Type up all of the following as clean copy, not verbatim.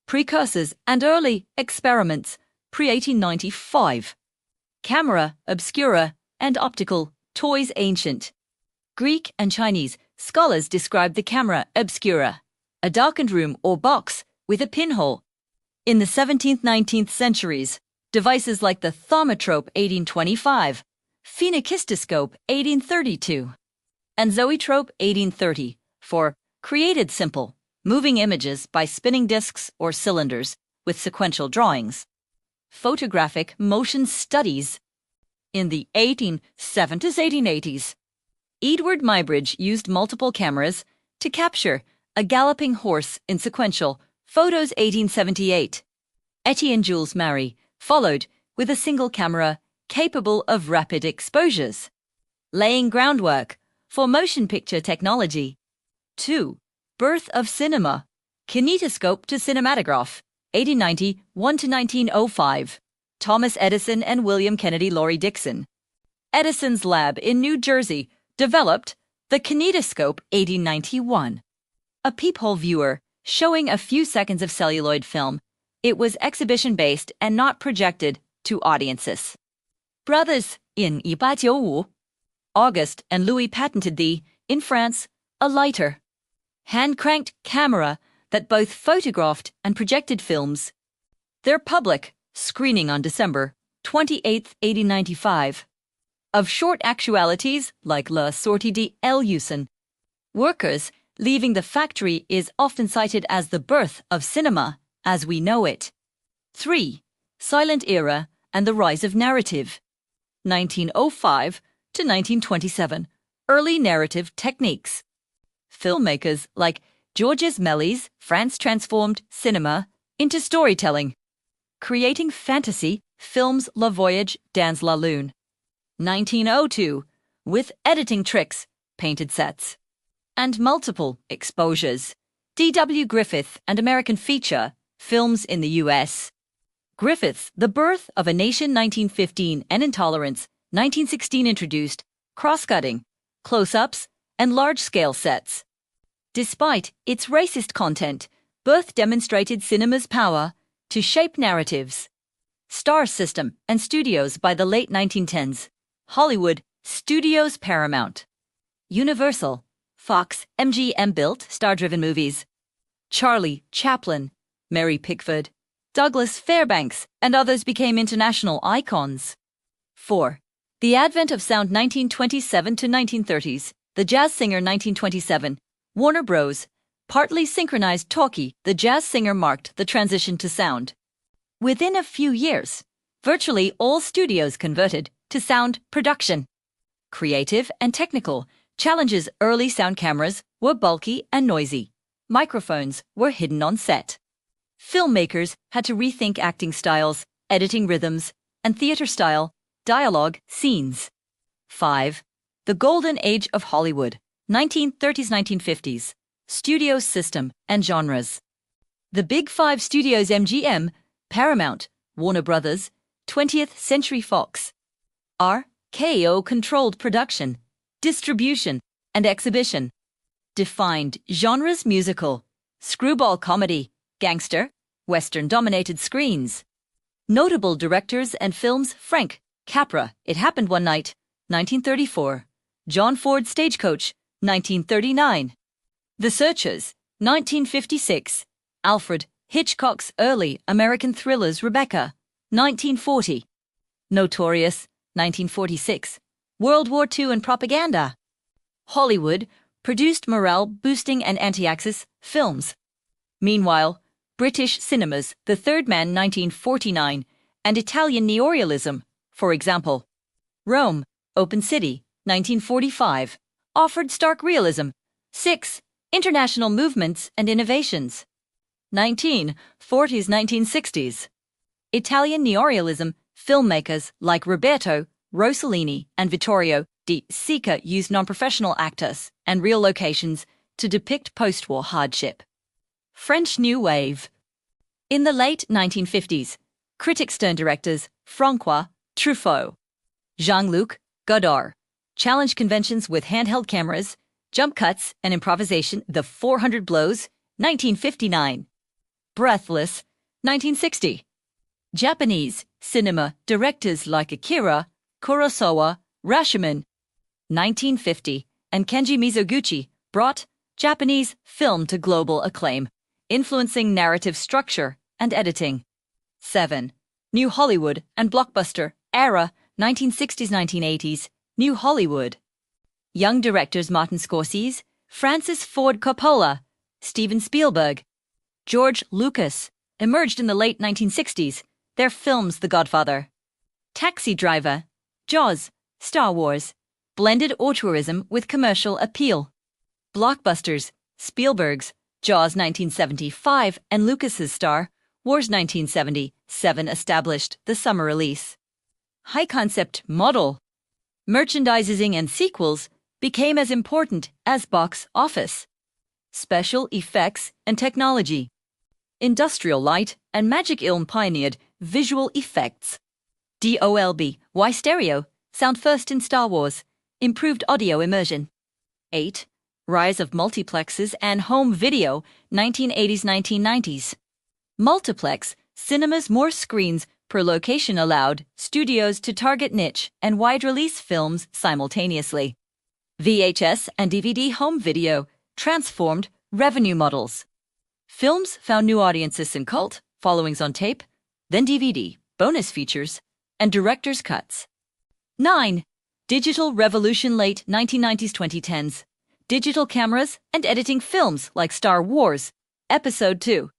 precursors and early experiments, pre-1895. Camera obscura and optical, toys ancient. Greek and Chinese scholars describe the camera obscura, a darkened room or box with a pinhole. In the 17th-19th centuries, devices like the thaumatrope 1825, phenakistoscope 1832, and zoetrope 1830 for created simple, moving images by spinning discs or cylinders with sequential drawings. Photographic motion studies. In the 1870s-1880s, Edward Muybridge used multiple cameras to capture a galloping horse in sequential photos 1878. Etienne Jules Marie followed with a single camera capable of rapid exposures, laying groundwork for motion picture technology. 2. Birth of cinema. Kinetoscope to cinematograph, 1891 to 1905. Thomas Edison and William Kennedy Laurie Dixon. Edison's lab in New Jersey developed the kinetoscope 1891, a peephole viewer showing a few seconds of celluloid film. It was exhibition-based and not projected to audiences. Brothers in 1895. August and Louis patented the, in France, a lighter, hand-cranked camera that both photographed and projected films. Their public screening on December 28, 1895. Of short actualities like La Sortie d'Illusion. Workers leaving the factory is often cited as the birth of cinema as we know it. 3. Silent era and the rise of narrative. 1905 to 1927. Early narrative techniques. Filmmakers like Georges Méliès, France transformed cinema into storytelling, creating fantasy films La Voyage dans la Lune. 1902, with editing tricks, painted sets, and multiple exposures. D.W. Griffith and American feature films in the U.S. Griffith's The Birth of a Nation 1915 and Intolerance 1916 introduced cross-cutting, close-ups, and large-scale sets. Despite its racist content, Birth demonstrated cinema's power to shape narratives. Star System and studios by the late 1910s. Hollywood, Studios Paramount. Universal, Fox, MGM built star-driven movies. Charlie Chaplin, Mary Pickford, Douglas Fairbanks, and others became international icons. 4. The advent of sound 1927 to 1930s. The Jazz Singer 1927. Warner Bros. Partly synchronized talkie. The Jazz Singer marked the transition to sound. Within a few years, virtually all studios converted to sound production. Creative and technical challenges. Early sound cameras were bulky and noisy. Microphones were hidden on set. Filmmakers had to rethink acting styles, editing rhythms, and theater-style dialogue scenes. 5. The Golden Age of Hollywood, 1930s-1950s, studio system and genres. The Big Five studios: MGM, Paramount, Warner Brothers, 20th Century Fox. RKO controlled production, distribution, and exhibition. Defined genres: musical, screwball comedy, gangster, Western-dominated screens. Notable directors and films: Frank Capra, It Happened One Night, 1934. John Ford Stagecoach, 1939. The Searchers, 1956. Alfred Hitchcock's early American thrillers: Rebecca, 1940. Notorious, 1946. World War II and Propaganda. Hollywood produced morale-boosting and anti-Axis films. Meanwhile, British cinemas: The Third Man, 1949, and Italian neorealism, for example. Rome, Open City, 1945, offered stark realism. 6. International movements and innovations. 1940s-1960s. Italian neorealism filmmakers like Roberto Rossellini and Vittorio De Sica used non-professional actors and real locations to depict post-war hardship. French New Wave. In the late 1950s, critics-turned directors François Truffaut, Jean-Luc Godard challenged conventions with handheld cameras, jump cuts, and improvisation. The 400 Blows, 1959. Breathless, 1960. Japanese cinema directors like Akira, Kurosawa, Rashomon, 1950, and Kenji Mizoguchi brought Japanese film to global acclaim, influencing narrative structure and editing. 7. New Hollywood and blockbuster era, 1960s-1980s, New Hollywood. Young directors Martin Scorsese, Francis Ford Coppola, Steven Spielberg, George Lucas emerged in the late 1960s, their films The Godfather, Taxi Driver, Jaws, Star Wars, blended auteurism with commercial appeal. Blockbusters, Spielberg's Jaws 1975 and Lucas's Star Wars 1977 established the summer release. High concept model. Merchandising and sequels became as important as box office. Special effects and technology. Industrial light and magic film pioneered visual effects. DOLB, Y stereo, sound first in Star Wars, improved audio immersion. 8. Rise of multiplexes and home video, 1980s-1990s. Multiplex, cinemas more screens per location allowed studios to target niche and wide-release films simultaneously. VHS and DVD home video transformed revenue models. Films found new audiences in cult, followings on tape, then DVD, bonus features, and director's cuts. 9. Digital revolution late 1990s-2010s. Digital cameras and editing films like Star Wars, Episode 2.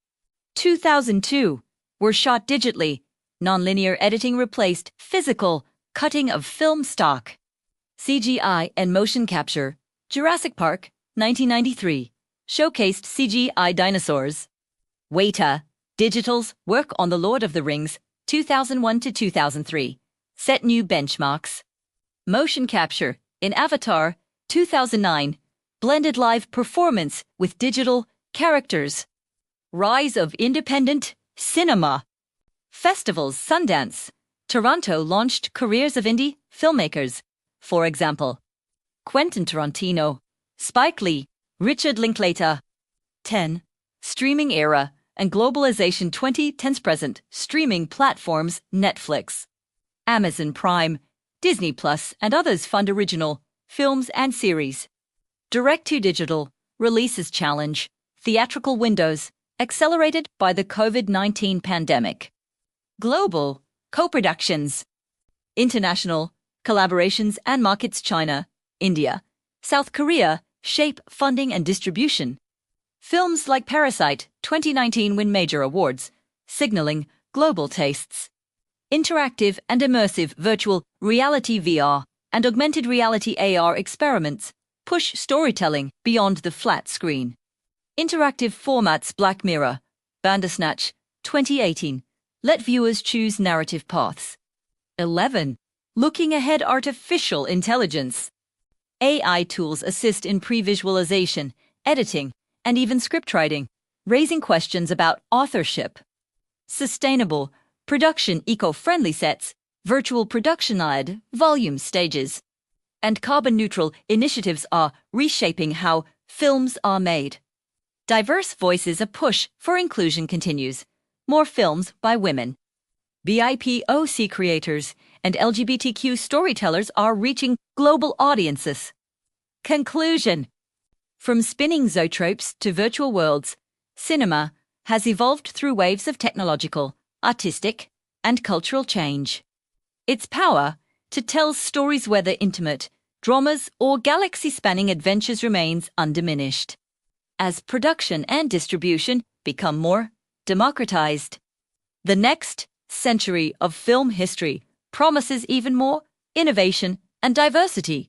2002 were shot digitally. Nonlinear editing replaced physical cutting of film stock. CGI and motion capture. Jurassic Park, 1993, showcased CGI dinosaurs. Weta, Digital's work on The Lord of the Rings, 2001 to 2003, set new benchmarks. Motion capture in Avatar, 2009, blended live performance with digital characters. Rise of independent cinema. Festivals Sundance. Toronto launched careers of indie filmmakers. For example, Quentin Tarantino, Spike Lee, Richard Linklater. 10. Streaming era and globalization 2010s present. Streaming platforms Netflix, Amazon Prime, Disney Plus, and others fund original films and series. Direct-to-digital releases challenge theatrical windows accelerated by the COVID-19 pandemic. Global co-productions. International collaborations and markets China, India, South Korea shape funding and distribution. Films like Parasite 2019 win major awards, signaling global tastes. Interactive and immersive virtual reality VR and augmented reality AR experiments push storytelling beyond the flat screen. Interactive formats Black Mirror, Bandersnatch 2018 let viewers choose narrative paths. 11. Looking ahead artificial intelligence. AI tools assist in pre-visualization, editing, and even script writing, raising questions about authorship. Sustainable production eco-friendly sets, virtual production-led volume stages, and carbon-neutral initiatives are reshaping how films are made. Diverse voices, a push for inclusion continues. More films by women. BIPOC creators and LGBTQ storytellers are reaching global audiences. Conclusion. From spinning zoetropes to virtual worlds, cinema has evolved through waves of technological, artistic, and cultural change. Its power to tell stories, whether intimate, dramas, or galaxy-spanning adventures, remains undiminished. As production and distribution become more democratized, the next century of film history promises even more innovation and diversity.